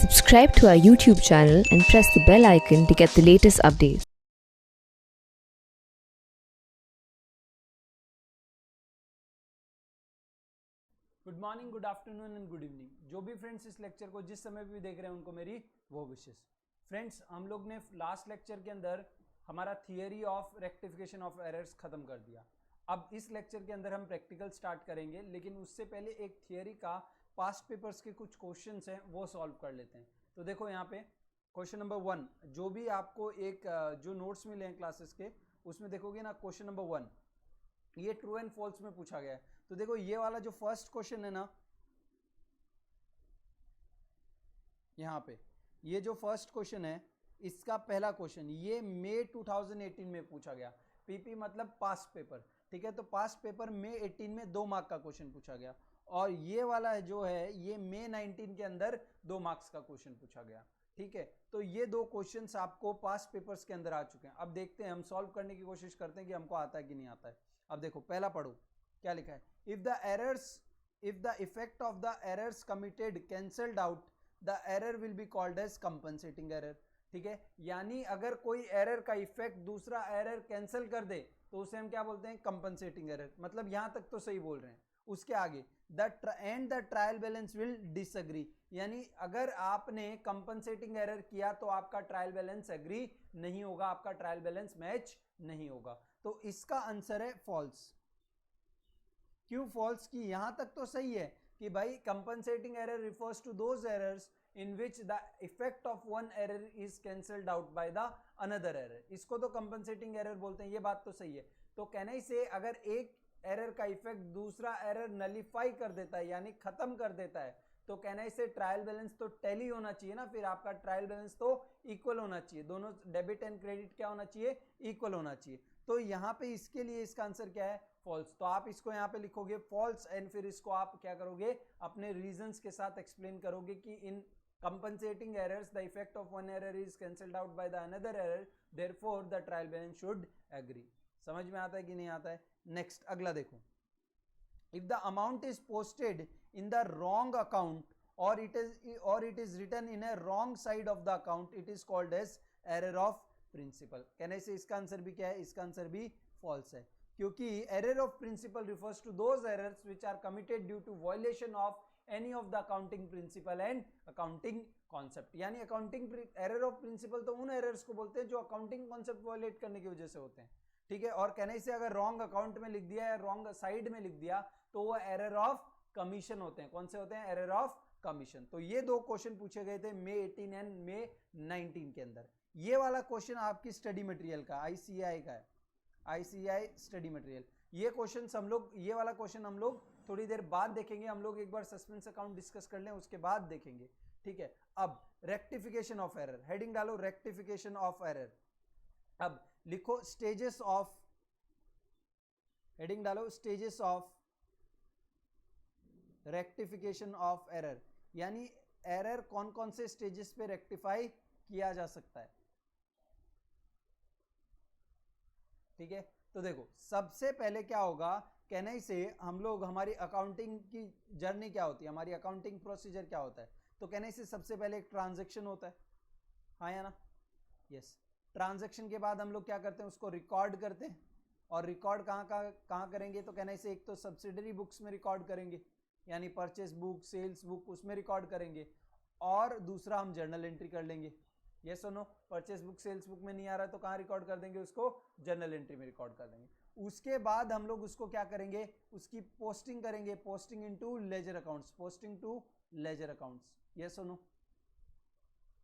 Subscribe to our YouTube channel and press the bell icon to get the latest updates. Good morning, good afternoon and good evening. जो भी friends इस lecture को जिस समय भी देख रहे हैं उनको मेरी वो विशेष। फ्रेंड्स, हम लोग ने लास्ट लेक्चर के अंदर हमारा theory of rectification of errors खत्म कर दिया। अब इस लेक्चर के अंदर हम प्रैक्टिकल स्टार्ट करेंगे, लेकिन उससे पहले एक थियरी का पास्ट पेपर्स के कुछ क्वेश्चंस हैं वो सॉल्व कर लेते हैं। तो देखो यहाँ पे क्वेश्चन नंबर 1, जो भी आपको एक जो नोट्स मिले हैं क्लासेस के उसमें देखोगे ना, क्वेश्चन नंबर 1 ये ट्रू एंड फॉल्स में पूछा गया है। तो देखो ये वाला जो फर्स्ट क्वेश्चन है ना, यहाँ पे ये जो फर्स्ट क्वेश्चन है इसका पहला क्वेश्चन ये मई 2018 में पूछा गया। पीपी मतलब पास्ट पेपर, ठीक है। तो पास्ट पेपर मई 18 में 2 मार्क का क्वेश्चन पूछा गया, और ये वाला जो है ये मई 19 के अंदर 2 मार्क्स का क्वेश्चन पूछा गया, ठीक है। तो ये 2 क्वेश्चंस आपको पास्ट पेपर्स के अंदर आ चुके हैं। अब देखते हैं, हम सॉल्व करने की कोशिश करते हैं कि हमको आता है कि नहीं आता है। अब देखो पहला पढ़ो क्या लिखा है। If the effect of the errors committed cancelled out, the error will be called as compensating error, ठीक है। यानी अगर कोई एरर का इफेक्ट दूसरा एरर कैंसिल कर दे तो उसे हम क्या बोलते हैं, कंपनसेटिंग एरर। मतलब यहां तक तो सही बोल रहे हैं। उसके आगे the trial balance will disagree, यानी अगर आपने कंपनसेटिंग एरर किया तो आपका ट्रायल बैलेंस एग्री नहीं होगा, आपका ट्रायल बैलेंस मैच नहीं होगा। तो इसका आंसर है फॉल्स। क्यों फॉल्स? की यहां तक तो सही है कि भाई compensating error refers to those errors in which the effect of one error is cancelled out by the another error, इसको तो कंपनसेटिंग एरर बोलते हैं, ये बात तो सही है। तो कहने से अगर एक एरर का इफेक्ट दूसरा एरर नलीफाई कर देता है यानी खत्म कर देता है, तो कहने से ट्रायल बैलेंस तो टैली होना चाहिए ना, फिर आपका ट्रायल बैलेंस तो इक्वल होना चाहिए, दोनों डेबिट एंड क्रेडिट क्या होना चाहिए, इक्वल होना चाहिए। तो यहाँ पे इसके लिए इसका आंसर क्या है, फॉल्स। तो आप इसको यहाँ पे लिखोगे फॉल्स, एंड फिर इसको आप क्या करोगे, अपने रीजंस के साथ एक्सप्लेन करोगे कि इन compensating errors the effect of one error is cancelled out by the another error, therefore the trial balance should agree। समझ में आता है कि नहीं आता है? नेक्स्ट अगला देखो, if the amount is posted in the wrong account or it is written in a wrong side of the account, it is called as error of principle। कहने से इसका आंसर भी क्या है, इसका आंसर भी फॉल्स है, क्योंकि error of principle refers to those errors which are committed due to violation of any of the accounting principle and accounting concept. यानी अकाउंटिंग एरर ऑफ प्रिंसिपल तो उन एरर्स को बोलते हैं जो अकाउंटिंग कॉन्सेप्ट वायलेट करने की वजह से होते हैं, ठीक है। और कहने से अगर रॉन्ग अकाउंट में लिख दिया या रॉन्ग साइड में लिख दिया तो वो एरर ऑफ कमीशन होते हैं। कौन से होते हैं? Error of commission. तो ये 2 क्वेश्चन पूछे गए थे मई 18 एंड मई 19 के अंदर। ये वाला क्वेश्चन आपकी स्टडी मटेरियल का आईसीआई का है, आईसीआई स्टडी मटेरियल। ये क्वेश्चन हम लोग, ये वाला क्वेश्चन हम लोग थोड़ी देर बाद देखेंगे। हम लोग एक बार सस्पेंस अकाउंट डिस्कस कर लें उसके बाद देखेंगे, ठीक है। अब रेक्टिफिकेशन ऑफ एरर, हेडिंग डालो रेक्टिफिकेशन ऑफ एरर। अब लिखो स्टेजेस ऑफ, हेडिंग डालो stages of rectification of error, यानी एरर कौन कौन से स्टेजेस पे रेक्टिफाई किया जा सकता है, ठीक है। तो देखो सबसे पहले क्या होगा, कहने से हम लोग, हमारी अकाउंटिंग की जर्नी क्या होती है, हमारी अकाउंटिंग प्रोसीजर क्या होता है। तो कहने से सबसे पहले एक ट्रांजैक्शन होता है, हाँ या ना? यस। ट्रांजैक्शन के बाद हम लोग क्या करते हैं, उसको रिकॉर्ड करते हैं। और रिकॉर्ड कहाँ करेंगे, तो कहने से एक तो सब्सिडरी बुक्स में रिकॉर्ड करेंगे, यानी परचेस बुक, सेल्स बुक, उसमें रिकॉर्ड करेंगे। और दूसरा हम जर्नल एंट्री कर लेंगे। यस और no? Purchase book, sales book में नहीं आ रहा है तो कहाँ रिकॉर्ड कर देंगे, उसको जर्नल एंट्री में रिकॉर्ड कर देंगे। उसके बाद हम लोग उसको क्या करेंगे, उसकी पोस्टिंग करेंगे, posting into ledger accounts, posting to ledger accounts. Yes और नो?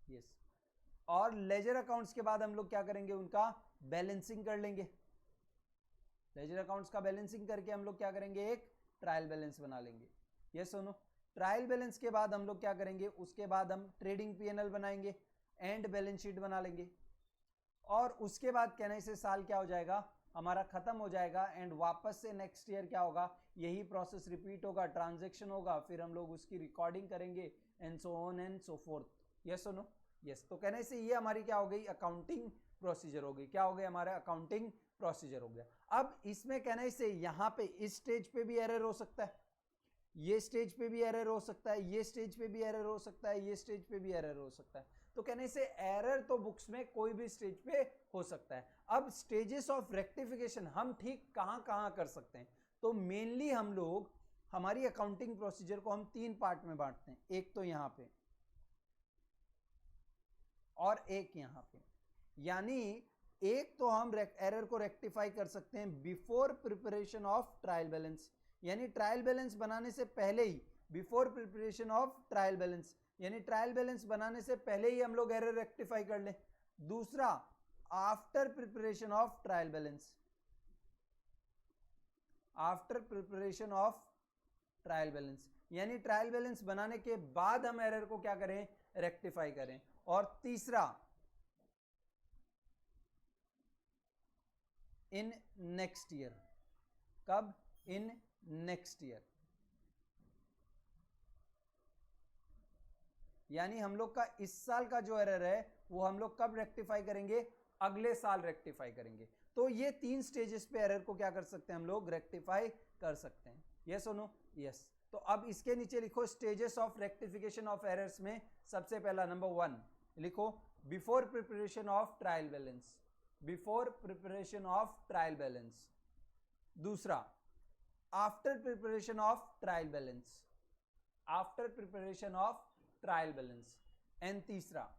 यस। और लेजर अकाउंट्स के बाद हम लोग क्या करेंगे, उनका बैलेंसिंग कर लेंगे। लेजर अकाउंट्स का बैलेंसिंग करके हम लोग क्या करेंगे, एक ट्रायल बैलेंस बना लेंगे। यस और नो? ट्रायल बैलेंस के बाद हम लोग क्या करेंगे, उसके बाद हम ट्रेडिंग पीएनएल बनाएंगे, एंड बैलेंस शीट बना लेंगे। और उसके बाद कहने से साल क्या हो जाएगा, हमारा खत्म हो जाएगा, एंड वापस से नेक्स्ट ईयर क्या होगा, यही प्रोसेस रिपीट होगा, ट्रांजैक्शन होगा, फिर हम लोग उसकी रिकॉर्डिंग करेंगे, and so on and so fourth. Yes और नो? यस। तो कहने से ये हमारी क्या हो गई, अकाउंटिंग प्रोसीजर हो गई। क्या हो गया, हमारा अकाउंटिंग प्रोसीजर हो गया। अब इसमें कहने से यहाँ पे इस स्टेज पे भी एरर हो सकता है, ये स्टेज पे भी एरर हो सकता है, ये स्टेज पे भी एरर हो सकता है, ये स्टेज पे भी एरर हो सकता है। तो कहने से एरर तो बुक्स में कोई भी स्टेज पे हो सकता है। अब स्टेजेस ऑफ रेक्टिफिकेशन हम ठीक कहाँ कहाँ कर सकते हैं, तो मेनली हम लोग हमारी अकाउंटिंग प्रोसीजर को हम 3 पार्ट में बांटते हैं, एक तो यहाँ पे और एक यहाँ पे। यानी एक तो हम एरर को रेक्टिफाई कर सकते हैं before preparation of trial balance, यानी ट्रायल बैलेंस बनाने से पहले ही, before preparation of trial balance, यानी ट्रायल बैलेंस बनाने से पहले ही हम लोग एरर रेक्टिफाई कर लें। दूसरा, after preparation of trial balance, after preparation of trial balance, यानी ट्रायल बैलेंस बनाने के बाद हम एरर को क्या करें, रेक्टिफाई करें। और तीसरा, इन नेक्स्ट ईयर। कब? इन नेक्स्ट ईयर, यानी हम लोग का इस साल का जो एरर है वो हम लोग कब रेक्टिफाई करेंगे, अगले साल रेक्टिफाई करेंगे। तो ये 3 स्टेजेस पे एरर को क्या कर सकते हैं हम लोग, रेक्टिफाई कर सकते हैं। यस और नो? यस। तो अब इसके नीचे लिखो stages of rectification of errors में सबसे पहला नंबर 1 लिखो, before preparation of trial balance, before preparation of trial balance. दूसरा, after preparation of trial balance, after preparation of trial balance. And तीसरा,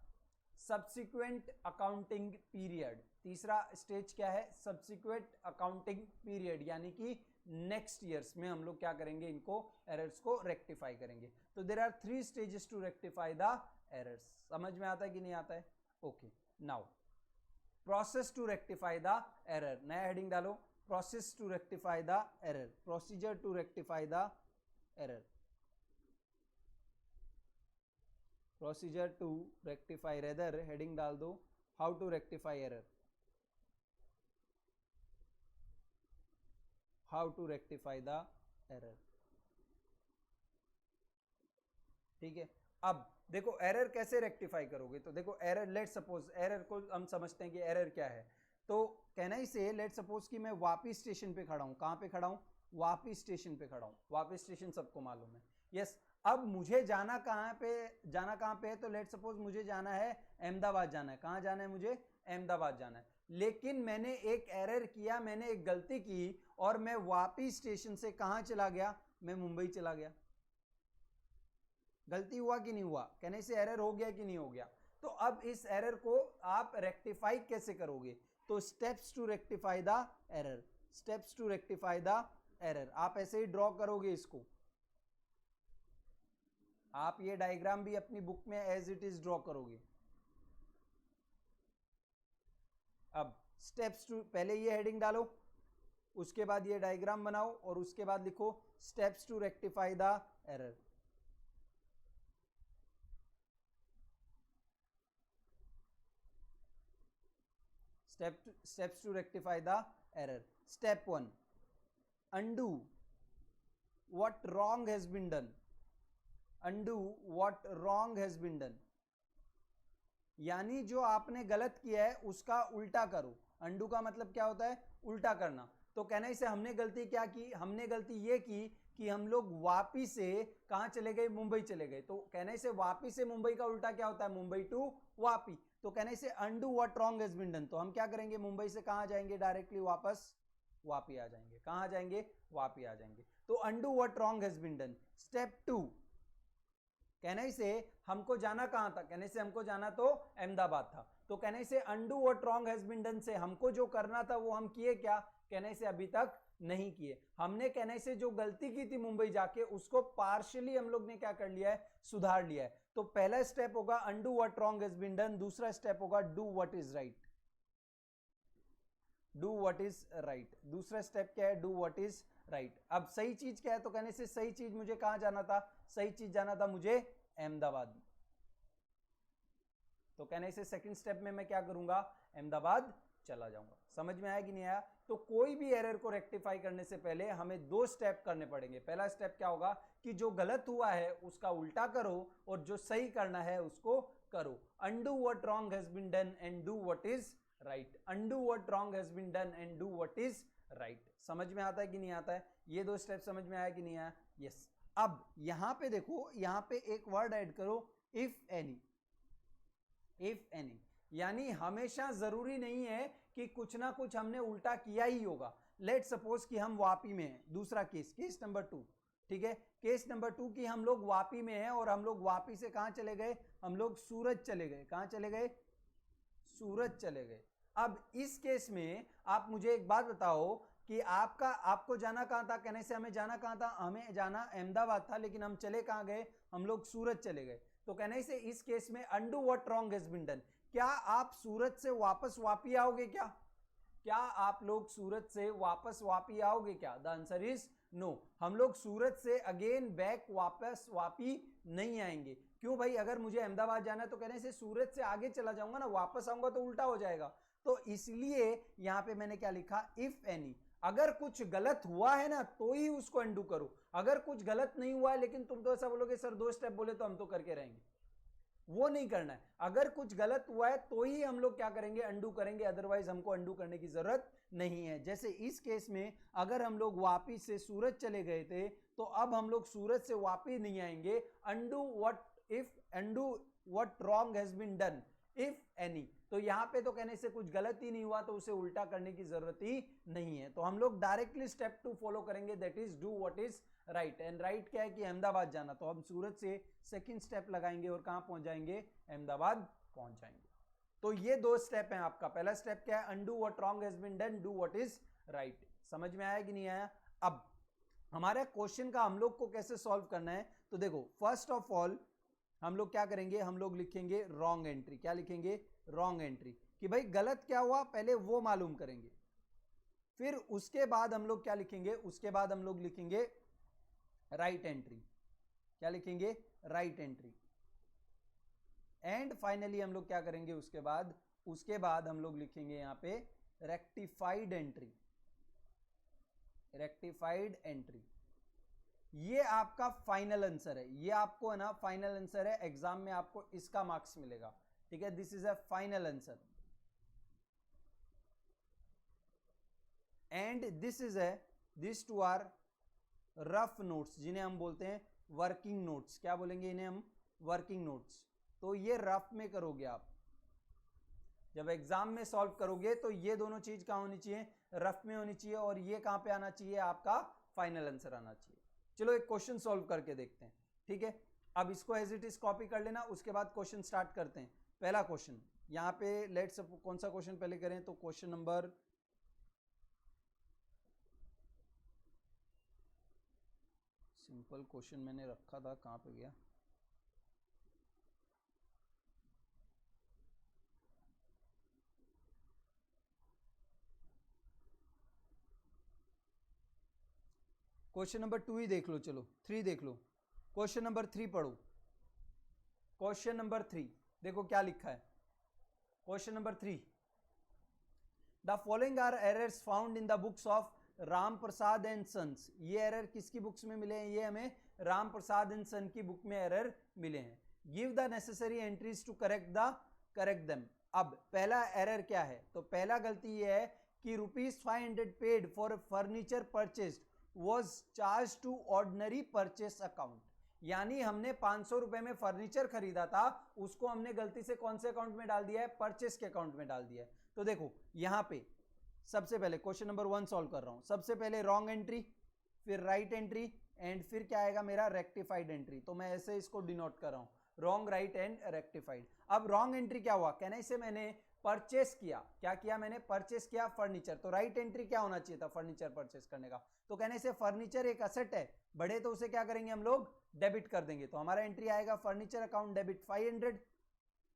सब्सिक्वेंट अकाउंटिंग पीरियड। तीसरा स्टेज क्या है, subsequent accounting period, यानी कि नेक्स्ट ईयर्स में हम लोग क्या करेंगे, इनको एरर्स को रेक्टिफाई करेंगे। तो there are 3 stages to rectify the errors. समझ में आता है कि नहीं आता है? Okay, now process to rectify the error. नया हेडिंग डालो, process to rectify the error, procedure to rectify the error, procedure to rectify, rather heading डाल दो, how to rectify error, how to rectify the error. ठीक है, अब देखो error कैसे rectify करोगे। तो देखो एरर, लेट सपोज एरर को हम समझते हैं कि एरर क्या है। तो कहना ही से, लेट सपोज कि मैं वापी स्टेशन पे खड़ा हूं। कहां पे खड़ा हूं? वापी स्टेशन पे खड़ा हूं। वापी स्टेशन सबको मालूम है। यस। अब मुझे जाना कहां पे, जाना कहां पे है? तो लेट सपोज मुझे जाना है अहमदाबाद जाना है। कहां जाना है मुझे? अहमदाबाद जाना है। लेकिन मैंने एक एरर किया, मैंने एक गलती की और मैं वापी स्टेशन से कहां चला गया? मैं मुंबई चला गया। गलती हुआ कि नहीं हुआ? कहने से एरर हो गया कि नहीं हो गया? तो अब इस एरर को आप रेक्टिफाई कैसे करोगे? तो steps to rectify the error, steps to rectify the error. आप ऐसे ही ड्रॉ करोगे इसको। आप ये डायग्राम भी अपनी बुक में एज इट इज ड्रॉ करोगे। अब स्टेप्स टू, पहले ये हेडिंग डालो, उसके बाद ये डायग्राम बनाओ और उसके बाद लिखो steps to rectify the error. Steps to rectify the error. Step 1, undo what wrong has been done, undo what wrong has been done, यानी जो आपने गलत किया है उसका उल्टा करो। undo का मतलब क्या होता है? उल्टा करना। तो कहना इसे, हमने गलती क्या की? हमने गलती ये की कि हम लोग वापी से कहां चले गए? मुंबई चले गए। तो कहने से वापी से मुंबई का उल्टा क्या होता है? मुंबई टू वापी। तो कहने से undo what wrong has been done. तो हम क्या करेंगे? मुंबई से कहां जाएंगे? डायरेक्टली वापस वापी आ जाएंगे। कहां जाएंगे? वापी आ जाएंगे। तो undo what wrong has been done. Step 2, कहने से हमको जाना कहां था? कहने से हमको जाना तो अहमदाबाद था। तो कहने से undo what wrong has been done से हमको जो करना था वो हम किए क्या? कहने से अभी तक नहीं किए। हमने कहने से जो गलती की थी मुंबई जाके, उसको पार्शियली हम लोग ने क्या कर लिया है? सुधार लिया है। तो पहला स्टेप होगा undo what wrong has been done, दूसरा स्टेप होगा do what is right, do what is right. दूसरा स्टेप क्या है? Do what is right. अब सही चीज क्या है? तो कहने से सही चीज मुझे कहां जाना था? सही चीज जाना था मुझे अहमदाबाद। तो कहने से सेकंड स्टेप में मैं क्या करूंगा? अहमदाबाद चला जाऊंगा। समझ में आया कि नहीं आया? तो कोई भी एरर को रेक्टिफाई करने से पहले हमें 2 स्टेप करने पड़ेंगे। पहला स्टेप क्या होगा कि जो गलत हुआ है उसका उल्टा करो और जो सही करना है उसको करो। undo what wrong has been done and do what is right, undo what wrong has been done and do what is right। समझ में आता है कि नहीं आता है? ये 2 स्टेप समझ में आया कि नहीं आया? यस। अब यहां पे देखो, यहां पे एक वर्ड ऐड करो, इफ एनी। इफ एनी यानी हमेशा जरूरी नहीं है कि कुछ ना कुछ हमने उल्टा किया ही होगा। लेट सपोज कि हम वापी में हैं, दूसरा केस, केस नंबर 2, ठीक है, केस नंबर 2 की हम लोग वापी में हैं और हम लोग वापी से कहां चले गए, हम लोग सूरत चले गए। कहां चले गए, सूरत चले गए। अब इस केस में आप मुझे एक बात बताओ कि आपको जाना कहां था, कहने से हमें जाना कहां था, हमें जाना अहमदाबाद था, लेकिन हम चले कहां गए, हम लोग सूरत चले गए। तो कहने से इस केस में undo what wrong has been done, क्या आप सूरत से वापस वापी आओगे क्या, क्या आप लोग सूरत से वापस वापी आओगे क्या? The answer is no. हम लोग सूरत से अगेन बैक वापस वापी नहीं आएंगे। क्यों भाई, अगर मुझे अहमदाबाद जाना है तो कहने से सूरत से आगे चला जाऊंगा ना, वापस आऊंगा तो उल्टा हो जाएगा। तो इसलिए यहां पे मैंने क्या लिखा, इफ एनी। अगर कुछ गलत हुआ है ना तो ही उसको अंडू करो, अगर कुछ गलत नहीं हुआ है लेकिन तुम तो ऐसा बोलोगे सर 2 स्टेप बोले तो हम तो करके रहेंगे, वो नहीं करना है। अगर कुछ गलत हुआ है तो ही हम लोग क्या करेंगे, अंडू करेंगे, अदरवाइज हमको अंडू करने की जरूरत नहीं है। जैसे इस केस में अगर हम लोग वापी से सूरत चले गए थे तो अब हम लोग सूरत से वापी नहीं आएंगे। Undo what wrong has been done if any. तो यहां पे तो कहने से कुछ गलत ही नहीं हुआ तो उसे उल्टा करने की जरूरत ही नहीं है। तो हम लोग डायरेक्टली स्टेप 2 फॉलो करेंगे, that is do what is right. And right क्या है कि अहमदाबाद जाना, तो हम सूरत से सेकंड स्टेप लगाएंगे और कहां पहुंच जाएंगे, अहमदाबाद पहुंच जाएंगे। तो ये 2 स्टेप हैं आपका। पहला स्टेप क्या है, undo what wrong has been done, do what is right. समझ में आया कि नहीं आया? अब हमारे क्वेश्चन का हम लोग को कैसे सॉल्व करना है, तो देखो फर्स्ट ऑफ ऑल हम लोग क्या करेंगे, हम लोग लिखेंगे रॉन्ग एंट्री। क्या लिखेंगे, रॉन्ग एंट्री, कि भाई गलत क्या हुआ पहले वो मालूम करेंगे। फिर उसके बाद हम लोग क्या लिखेंगे, उसके बाद हम लोग लिखेंगे राइट एंट्री। क्या लिखेंगे, राइट एंट्री। एंड फाइनली हम लोग क्या करेंगे, उसके बाद हम लोग लिखेंगे यहां पे रेक्टिफाइड एंट्री। रेक्टिफाइड एंट्री, ये आपका फाइनल आंसर है, ये आपको है ना फाइनल आंसर है, एग्जाम में आपको इसका मार्क्स मिलेगा, ठीक है। This is a final answer and this two are rough notes, जिन्हें हम बोलते हैं वर्किंग नोट्स। क्या बोलेंगे इन्हें हम, वर्किंग नोट्स। तो ये रफ में करोगे आप, जब एग्जाम में सॉल्व करोगे तो ये दोनों चीज कहां होनी चाहिए, रफ में होनी चाहिए, और ये कहां पे आना चाहिए, आपका फाइनल आंसर आना चाहिए। चलो एक क्वेश्चन सॉल्व करके देखते हैं, ठीक है। अब इसको एज इट इज कॉपी कर लेना, उसके बाद क्वेश्चन स्टार्ट करते हैं। पहला क्वेश्चन यहाँ पे लेट्स कौन सा क्वेश्चन पहले करें, तो क्वेश्चन नंबर सिंपल क्वेश्चन मैंने रखा था, कहां पे गया, क्वेश्चन नंबर 2 ही देख लो, चलो 3 देख लो। क्वेश्चन नंबर 3 पढ़ो। क्वेश्चन नंबर 3 देखो क्या लिखा है। Question number 3, the following are errors found in the books of Ram Prasad and sons. ये एरर किसकी बुक्स में मिले हैं, ये हमें राम प्रसाद एंड सन की बुक में एरर मिले हैं। Give the necessary entries to correct them. अब पहला एरर क्या है, तो पहला गलती ये है कि ₹500 paid for furniture purchased was charged to ordinary purchase account। यानी हमने 500 रुपए में फर्नीचर खरीदा था, उसको हमने गलती से कौन से अकाउंट में डाल दिया है, परचेस के अकाउंट में डाल दिया है। तो देखो यहां पे सबसे पहले क्वेश्चन नंबर 1 सॉल्व कर रहा हूं। सबसे पहले रॉन्ग एंट्री, फिर राइट एंट्री, एंड फिर क्या आएगा मेरा, रेक्टिफाइड एंट्री। तो मैं ऐसे इसको डिनोट कर रहा हूं, रॉन्ग, राइट एंड रेक्टिफाइड। अब रॉन्ग एंट्री क्या हुआ, कहने से मैंने परचेस किया, क्या किया मैंने, परचेस किया फर्नीचर। तो राइट एंट्री क्या होना चाहिए था, फर्नीचर परचेस करने का। तो कहने से फर्नीचर एक असेट है, बढ़े तो उसे क्या करेंगे हम लोग, डेबिट कर देंगे। तो हमारा एंट्री आएगा फर्नीचर अकाउंट डेबिट 500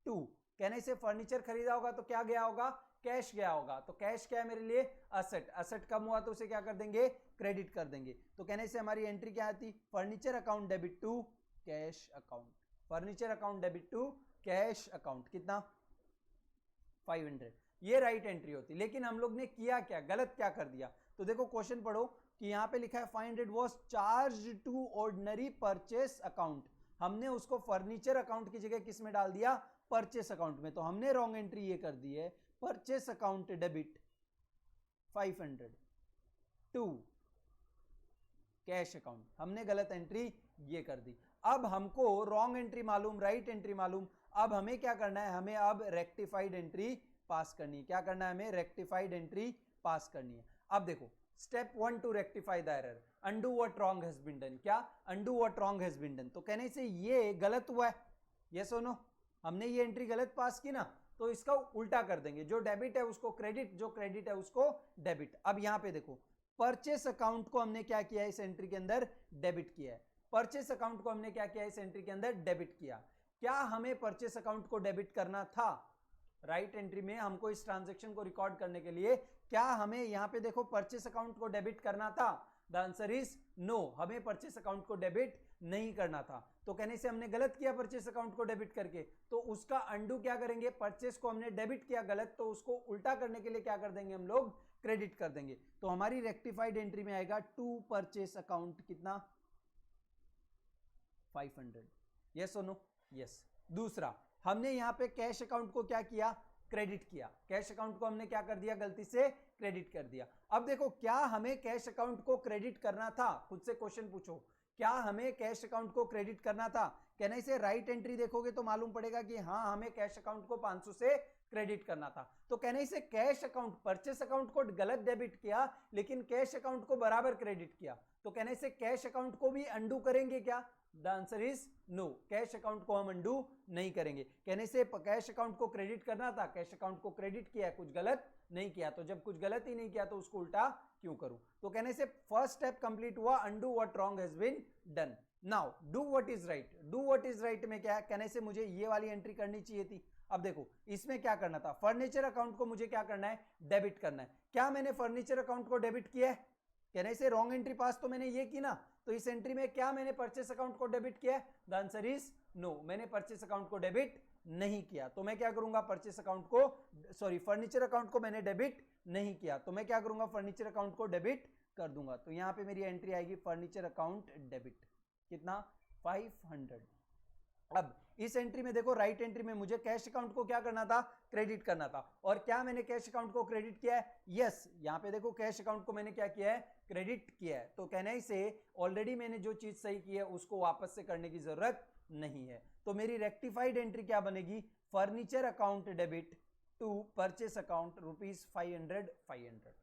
टू, कहने से फर्नीचर खरीदा होगा तो क्या गया होगा, कैश गया होगा। तो कैश क्या है मेरे लिए, असेट। असेट कम हुआ तो उसे क्या कर देंगे, क्रेडिट कर देंगे। तो कहने से हमारी एंट्री क्या आती, furniture account debit to cash account. Furniture account debit to cash account, कितना, 500। ये राइट एंट्री होती। लेकिन हम लोग ने किया क्या, गलत क्या कर दिया। तो देखो क्वेश्चन पढ़ो कि यहां पे लिखा है 500 was charged to ordinary purchase account. हमने उसको फर्नीचर अकाउंट की जगह किस में डाल दिया, परचेस अकाउंट में। तो हमने रॉन्ग एंट्री ये कर दी है, purchase account debit 500 to cash account. हमने गलत एंट्री ये कर दी। अब हमको रॉन्ग एंट्री मालूम, राइट एंट्री मालूम। अब हमें क्या करना है, हमें अब रेक्टिफाइड एंट्री पास करनी है। क्या करना है हमें, रेक्टिफाइड एंट्री पास करनी है। अब देखो step 1 to rectify the error, undo what wrong has been done. क्या, undo what wrong has been done. तो कहने से ये गलत हुआ है, यस और नो, हमने ये एंट्री गलत पास की ना, तो इसका उल्टा कर देंगे। जो डेबिट है उसको क्रेडिट, जो क्रेडिट है उसको डेबिट। अब यहां पे देखो परचेस अकाउंट को हमने क्या किया, इस एंट्री के अंदर डेबिट किया है। परचेस अकाउंट को हमने क्या किया, इस एंट्री के अंदर डेबिट किया। क्या हमें परचेस अकाउंट को डेबिट करना था, राइट एंट्री में हमको इस ट्रांजैक्शन को रिकॉर्ड करने के लिए क्या हमें यहां पे देखो परचेस अकाउंट को डेबिट करना था? द आंसर इज नो, हमें परचेस अकाउंट को डेबिट नहीं करना था। तो कहने से हमने गलत किया परचेस अकाउंट को डेबिट करके, तो उसका अंडू क्या करेंगे, परचेस को हमने डेबिट किया गलत, तो उसको उल्टा करने के लिए क्या कर देंगे हम लोग, क्रेडिट कर देंगे। तो हमारी रेक्टिफाइड एंट्री में आएगा टू परचेस अकाउंट कितना, 500। यस और नो, यस। दूसरा, हमने यहां पे कैश अकाउंट को क्या किया, क्रेडिट किया। कैश अकाउंट को हमने क्या कर दिया, गलती से क्रेडिट कर दिया। अब देखो क्या हमें कैश अकाउंट को क्रेडिट करना था, खुद से क्वेश्चन पूछो, क्या हमें कैश अकाउंट को क्रेडिट करना था? कहने से राइट एंट्री देखोगे तो मालूम पड़ेगा कि हाँ हमें कैश अकाउंट को 500 से क्रेडिट करना था। तो कहने से कैश अकाउंट, परचेस अकाउंट को गलत डेबिट किया लेकिन कैश अकाउंट को बराबर क्रेडिट किया। तो कहने से कैश अकाउंट को भी अंडू करेंगे क्या? The answer is no, cash account को हम अंडू नहीं करेंगे। कहने से कैश अकाउंट को क्रेडिट करना था, कैश अकाउंट को क्रेडिट किया, कुछ गलत नहीं किया। तो जब कुछ गलत ही नहीं किया तो उसको उल्टा क्यों करूं? तो कहने से फर्स्ट स्टेप कंप्लीट हुआ, undo what wrong has been done. Now do what is right. Do what is right में क्या है, कहने से मुझे ये वाली एंट्री करनी चाहिए थी। अब देखो इसमें क्या करना था, फर्नीचर अकाउंट को मुझे क्या करना है, डेबिट करना है। क्या मैंने फर्नीचर अकाउंट को डेबिट किया है? कहने से रॉन्ग एंट्री पास तो मैंने ये की ना, तो इस एंट्री में क्या मैंने परचेस अकाउंट को डेबिट किया? द आंसर इज नो, मैंने परचेस अकाउंट को डेबिट नहीं किया। तो मैं क्या करूंगा, परचेस अकाउंट को, सॉरी फर्नीचर अकाउंट को मैंने डेबिट नहीं किया, तो मैं क्या करूंगा, फर्नीचर अकाउंट को डेबिट कर दूंगा। तो यहां पे मेरी एंट्री आएगी फर्नीचर अकाउंट डेबिट, कितना, 500। अब इस एंट्री में देखो, राइट एंट्री में मुझे कैश अकाउंट को क्या करना था, क्रेडिट करना था। और क्या मैंने कैश अकाउंट को क्रेडिट किया है? यस, यहां पे देखो कैश अकाउंट को मैंने क्या किया है, क्रेडिट किया है। तो कहने से ऑलरेडी मैंने जो चीज सही की है उसको वापस से करने की जरूरत नहीं है। तो मेरी रेक्टिफाइड एंट्री क्या बनेगी, furniture account debit to purchase account ₹500।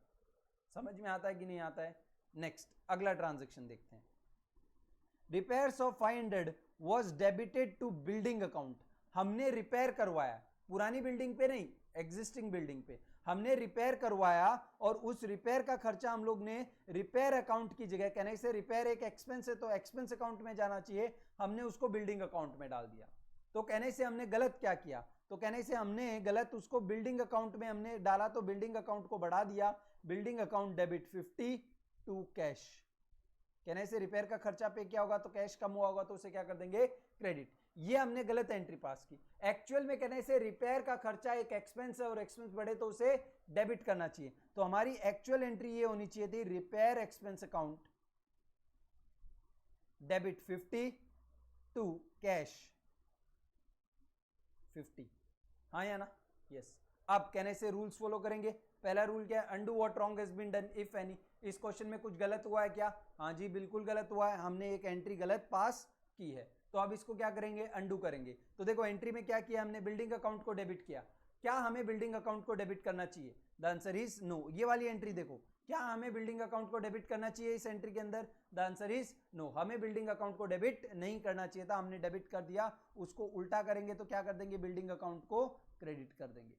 समझ में आता है कि नहीं आता है? नेक्स्ट अगला ट्रांजेक्शन देखते हैं। Repairs of 500 was debited to building account. हमने रिपेयर करवाया, पुरानी बिल्डिंग पे नहीं, एग्जिस्टिंग बिल्डिंग पे हमने रिपेयर करवाया, और उस रिपेयर का खर्चा हम लोग ने रिपेयर अकाउंट की जगह, कहने से रिपेयर एक एक्सपेंस है तो एक्सपेंस अकाउंट में जाना चाहिए, हमने उसको बिल्डिंग अकाउंट में डाल दिया। तो कहने से हमने गलत क्या किया, तो कहने से हमने गलत उसको बिल्डिंग अकाउंट में हमने डाला, तो बिल्डिंग अकाउंट को बढ़ा दिया, building account debit 50 to cash. कहने से रिपेयर का खर्चा पे क्या होगा, तो कैश कम हुआ होगा तो उसे क्या कर देंगे, क्रेडिट। ये हमने गलत एंट्री पास की। एक्चुअल में कहने से रिपेयर का खर्चा एक एक्सपेंस है और एक्सपेंस बढ़े तो उसे डेबिट करना चाहिए। तो हमारी एक्चुअल एंट्री ये होनी चाहिए थी, repair expense account debit 50 to cash 50। हाँ या ना, यस। अब कहने से रूल्स फॉलो करेंगे। पहला रूल क्या है, undo what wrong has been done if any. इस क्वेश्चन में कुछ गलत हुआ है क्या? हाँ जी बिल्कुल गलत हुआ है, हमने एक एंट्री गलत पास की है। तो अब इसको क्या करेंगे, अंडू करेंगे। तो देखो एंट्री में क्या किया हमने, बिल्डिंग अकाउंट को डेबिट किया। क्या हमें बिल्डिंग अकाउंट को डेबिट करना चाहिए? The answer is no. ये वाली एंट्री देखो, क्या हमें बिल्डिंग अकाउंट को डेबिट करना चाहिए इस एंट्री के अंदर? द आंसर इज नो, हमें बिल्डिंग अकाउंट को डेबिट नहीं करना चाहिए था, हमने डेबिट कर दिया। उसको उल्टा करेंगे तो क्या कर देंगे, बिल्डिंग अकाउंट को क्रेडिट कर देंगे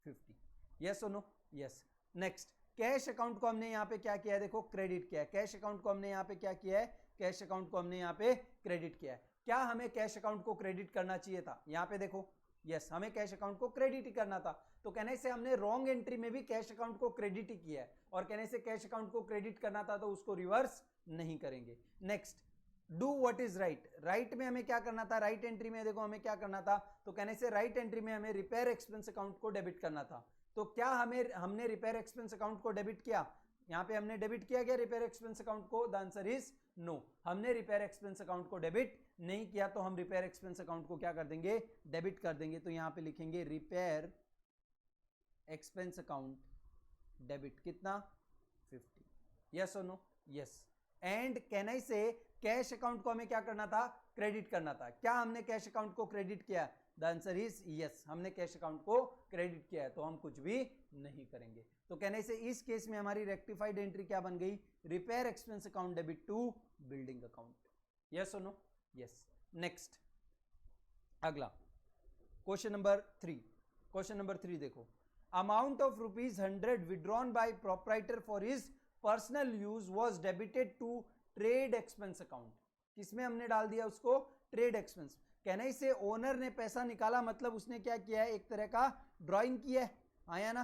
50। यस और no, yes. Next cash account को हमने यहाँ पे क्या किया है, देखो क्रेडिट किया है। कैश अकाउंट को हमने यहाँ पे क्या किया है, कैश अकाउंट को हमने यहाँ पे क्रेडिट किया है। क्या हमें कैश अकाउंट को क्रेडिट करना चाहिए था? यहाँ पे देखो, यस, हमें कैश अकाउंट को क्रेडिट ही करना था। तो कहने से हमने रॉन्ग एंट्री में भी कैश अकाउंट को क्रेडिट ही किया है, और कहने से कैश अकाउंट को क्रेडिट करना था तो उसको रिवर्स नहीं करेंगे। Next do what is right. Right में हमें क्या करना था, राइट एंट्री में देखो हमें क्या करना था, तो कहने से राइट एंट्री में हमें रिपेयर एक्सपेंस अकाउंट को डेबिट करना था। तो क्या हमने रिपेयर एक्सपेंस अकाउंट को डेबिट किया? यहाँ पे हमने डेबिट किया क्या रिपेयर एक्सपेंस अकाउंट को? द आंसर इज नो, हमने रिपेयर एक्सपेंस अकाउंट को डेबिट नहीं किया। तो हम रिपेयर एक्सपेंस अकाउंट को क्या कर देंगे, डेबिट कर देंगे। तो यहाँ पे लिखेंगे रिपेयर एक्सपेंस अकाउंट डेबिट कितना, 50। यस और no, yes. And can I say cash account को हमें क्या करना था, क्रेडिट करना था। क्या हमने कैश अकाउंट को क्रेडिट किया? द आंसर इज यस, हमने कैश अकाउंट को क्रेडिट किया है, तो हम कुछ भी नहीं करेंगे। तो कहने से इस केस में हमारी रेक्टिफाइड एंट्री क्या बन गई, repair expense account debit to building account. Yes और नो? यस। नेक्स्ट अगला क्वेश्चन नंबर 3। क्वेश्चन नंबर 3 देखो, amount of ₹100 withdrawn by proprietor for his personal use was debited to trade expense account. किसमें हमने डाल दिया उसको, ट्रेड एक्सपेंस। कहने से ओनर ने पैसा निकाला, मतलब उसने क्या किया है, एक तरह का ड्राइंग किया है, आया ना?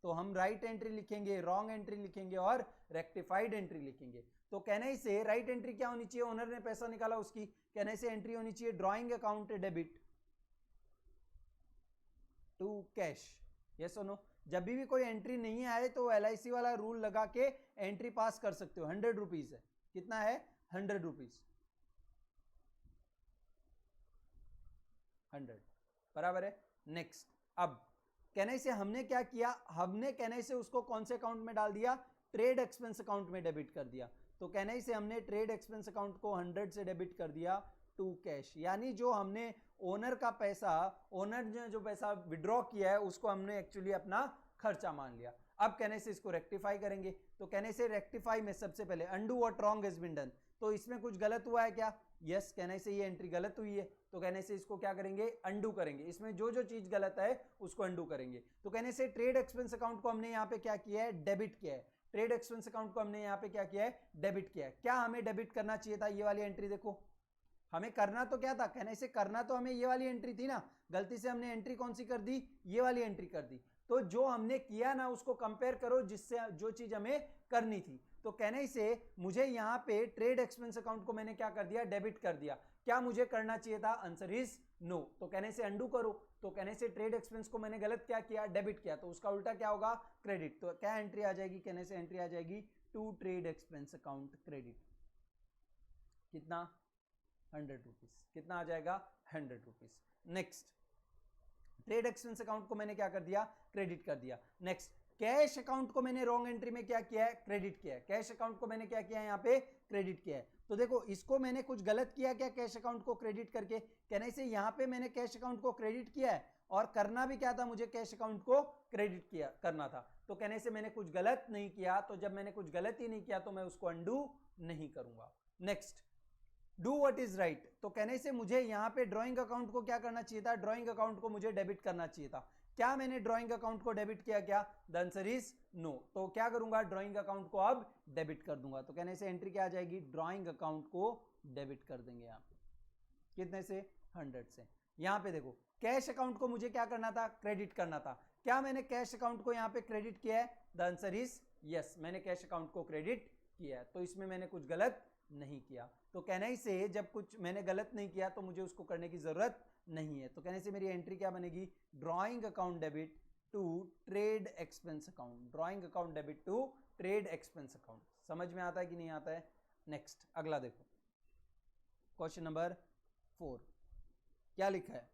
तो हम राइट एंट्री लिखेंगे, रॉन्ग एंट्री लिखेंगे और रेक्टिफाइड एंट्री लिखेंगे। तो कहने से राइट एंट्री क्या होनी चाहिए, ओनर ने पैसा निकाला उसकी, कहने से एंट्री होनी चाहिए drawing account debit to cash. Yes और नो? जब भी कोई एंट्री नहीं आए तो LIC वाला रूल लगा के एंट्री पास कर सकते हो। 100 रुपीज है, कितना है, 100 रुपीज, 100 बराबर है। नेक्स्ट, अब कहने से हमने क्या किया, हमने कहने से उसको कौन से अकाउंट में डाल दिया, ट्रेड एक्सपेंस अकाउंट में डेबिट कर दिया। तो कहने से हमने ट्रेड एक्सपेंस अकाउंट को 100 से डेबिट कर दिया टू कैश, यानी जो हमने ओनर का पैसा, ओनर ने जो पैसा विड्रॉ किया है उसको हमने एक्चुअली अपना खर्चा मान लिया। अब कहने से इसको रेक्टिफाई करेंगे। तो कहने से रेक्टिफाई में सबसे पहले undo what wrong has been done, तो इसमें कुछ गलत हुआ है क्या, यस। कहने से ये एंट्री गलत हुई है, तो कहने से इसको क्या करेंगे, अंडू करेंगे। इसमें जो जो चीज गलत है उसको अंडू करेंगे। तो कहने से ट्रेड एक्सपेंस अकाउंट को हमने यहाँ पे क्या किया है, डेबिट किया है। ट्रेड एक्सपेंस अकाउंट को हमने यहाँ पे क्या किया है, डेबिट किया है। क्या हमें डेबिट करना चाहिए था, ये वाली एंट्री देखो, हमें करना तो क्या था, कहने से करना तो हमें ये वाली एंट्री थी ना, गलती से हमने एंट्री कौन सी कर दी, ये वाली एंट्री कर दी। तो जो हमने किया ना उसको कंपेयर करो जिससे जो चीज हमें करनी थी। तो कहने से मुझे यहाँ पे ट्रेड एक्सपेंस अकाउंट को मैंने क्या कर दिया, डेबिट कर दिया। क्या मुझे करना चाहिए था, आंसर इज नो। तो कहने से अंडू करो। तो कहने से ट्रेड एक्सपेंस को मैंने गलत क्या किया, डेबिट किया, तो उसका उल्टा क्या होगा, क्रेडिट। तो क्या एंट्री आ जाएगी, कहने से एंट्री आ जाएगी to trade expense account credit. कितना, 100 रुपीज। कितना आ जाएगा, 100 rupees. Next, trade expense account को मैंने क्या कर दिया, क्रेडिट कर दिया। नेक्स्ट, कैश अकाउंट को मैंने रॉन्ग एंट्री में क्या किया है, क्रेडिट किया है। कैश अकाउंट को मैंने क्या किया है, यहाँ पे क्रेडिट किया है। तो देखो इसको मैंने कुछ गलत किया क्या, कैश अकाउंट को क्रेडिट करके, कहने से यहाँ पे मैंने कैश अकाउंट को क्रेडिट किया है और करना भी क्या था, मुझे कैश अकाउंट को क्रेडिट किया करना था। तो कहने से मैंने कुछ गलत नहीं किया, तो जब मैंने कुछ गलत ही नहीं किया तो मैं उसको अंडू नहीं करूंगा। Next, do what is right. तो कहने से मुझे यहाँ पे ड्राइंग अकाउंट को क्या करना चाहिए था, ड्राइंग अकाउंट को मुझे डेबिट करना चाहिए था। क्या मैंने ड्राइंग अकाउंट को डेबिट किया क्या, द आंसर इज नो। तो क्या करूंगा, ड्राइंग अकाउंट को अब डेबिट कर दूंगा। तो कहने से एंट्री क्या आ जाएगी, ड्राइंग अकाउंट को डेबिट कर देंगे यहाँ पे, कितने से, 100 से। यहाँ पे देखो कैश अकाउंट को मुझे क्या करना था, क्रेडिट करना था। क्या मैंने कैश अकाउंट को यहाँ पे क्रेडिट किया है, द आंसर इज यस, मैंने कैश अकाउंट को क्रेडिट किया है। तो इसमें मैंने कुछ गलत नहीं किया। तो कहने से जब कुछ मैंने गलत नहीं किया तो मुझे उसको करने की जरूरत नहीं है। तो कहने से मेरी एंट्री क्या बनेगी, drawing account debit to trade expense account. Drawing account debit to trade expense account. समझ में आता है कि नहीं आता है? नेक्स्ट अगला देखो, क्वेश्चन नंबर 4 क्या लिखा है,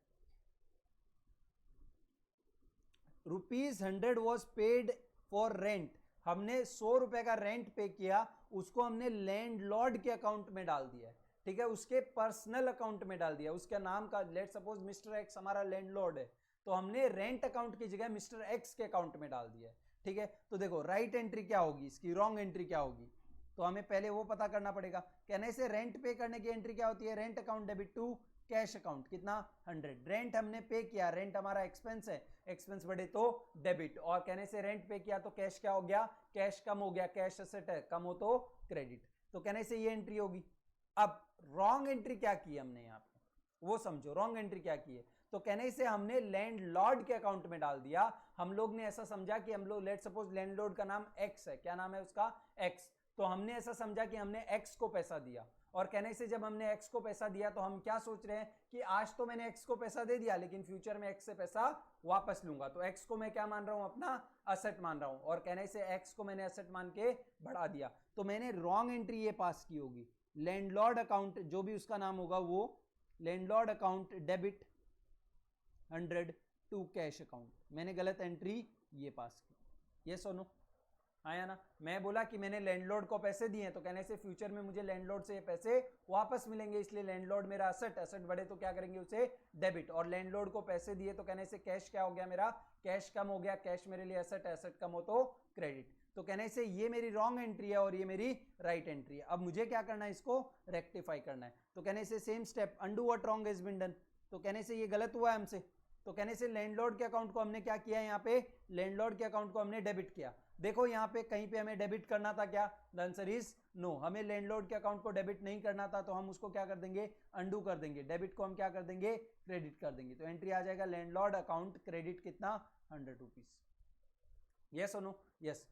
₹100 वॉज पेड फॉर रेंट। हमने 100 रुपए का रेंट पे किया, उसको हमने लैंडलॉर्ड के अकाउंट में डाल दिया है, ठीक है, उसके पर्सनल अकाउंट में डाल दिया। उसके नाम का, लेट सपोज मिस्टर एक्स हमारा लैंडलॉर्ड है, तो हमने रेंट अकाउंट की जगह मिस्टर एक्स के अकाउंट में डाल दिया है, ठीक है। तो देखो राइट एंट्री क्या होगी इसकी, रॉन्ग एंट्री क्या होगी, तो हमें पहले वो पता करना पड़ेगा। कहने से रेंट पे करने की एंट्री क्या होती है, rent account debit to cash account. कितना, 100। रेंट हमने पे किया, रेंट हमारा एक्सपेंस है, एक्सपेंस बढ़े तो डेबिट। और कहने से रेंट पे किया तो कैश क्या हो गया, कैश कम हो गया, कैश एसेट है, कम हो तो क्रेडिट। तो कहने से ये एंट्री होगी। अब रॉन्ग एंट्री क्या की हमने यहाँ पे, वो समझो, रॉन्ग एंट्री क्या की है। तो कहने से हमने लैंडलॉर्ड के अकाउंट में डाल दिया। हम लोग ने ऐसा समझा कि हम लोग, लेट सपोज लैंडलॉर्ड का नाम एक्स है, क्या नाम है उसका, एक्स। तो हमने ऐसा समझा कि हमने एक्स को पैसा दिया, और कहने से जब हमने एक्स को पैसा दिया तो हम क्या सोच रहे हैं कि आज तो मैंने एक्स को पैसा दे दिया, लेकिन फ्यूचर में एक्स से पैसा वापस लूंगा। तो एक्स को मैं क्या मान रहा हूं, अपना असेट मान रहा हूं, और कहने से एक्स को मैंने असेट मान के बढ़ा दिया। तो मैंने रॉन्ग एंट्री ये पास की होगी, लैंडलॉर्ड अकाउंट जो भी उसका नाम होगा वो, landlord account debit 100 to cash account. मैंने गलत एंट्री ये पास की, यस और नो? आया ना। मैं बोला कि मैंने लैंडलॉर्ड को पैसे दिए हैं, तो कहने से फ्यूचर में मुझे लैंडलॉर्ड से ये पैसे वापस मिलेंगे, इसलिए लैंडलॉर्ड मेरा असेट, असेट बढ़े तो क्या करेंगे उसे डेबिट, और लैंडलॉर्ड को पैसे दिए तो कहने से कैश क्या हो गया मेरा, कैश कम हो गया, कैश मेरे लिए असेट, एसेट कम हो तो क्रेडिट। तो कहने से ये मेरी रॉन्ग एंट्री है और ये मेरी राइट एंट्री है। अब मुझे क्या करना है, इसको रेक्टिफाई करना है। तो कहने से same step, undo what wrong has been done, तो कहने से ये गलत हुआ है हमसे, तो कहने से लैंडलॉर्ड के अकाउंट को हमने क्या किया, यहाँ पे लैंडलॉर्ड के अकाउंट को हमने डेबिट किया। देखो यहाँ पे कहीं पे हमें डेबिट करना था क्या, द आंसर इज नो, हमें लैंडलॉर्ड के अकाउंट को डेबिट नहीं करना था, तो हम उसको क्या कर देंगे, अंडू कर देंगे, डेबिट को हम क्या कर देंगे, क्रेडिट कर देंगे। तो एंट्री आ जाएगा लैंडलॉर्ड अकाउंट क्रेडिट कितना, 100 रुपीज। यस और नो, यस।